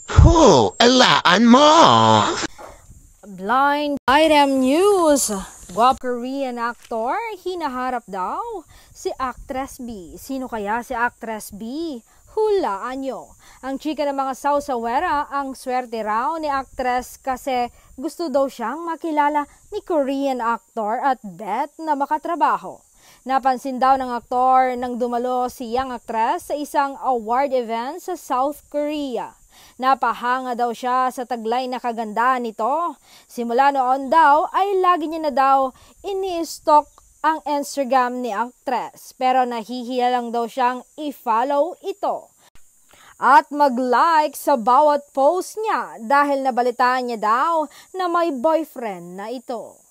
Alaan mo! Blind item news. Guwap Korean actor, hinaharap daw si Actress B. Sino kaya si Actress B? Hulaan nyo. Ang chika ng mga sausawera, ang swerte raw ni Actress kasi gusto daw siyang makilala ni Korean actor at bet na makatrabaho. Napansin daw ng aktor nang dumalo si young actress sa isang award event sa South Korea. Napahanga daw siya sa taglay na kagandahan nito. Simula noon daw ay lagi niya na daw ini-stalk ang Instagram ni actress. Pero nahihiya lang daw siyang i-follow ito at mag-like sa bawat post niya dahil nabalitaan niya daw na may boyfriend na ito.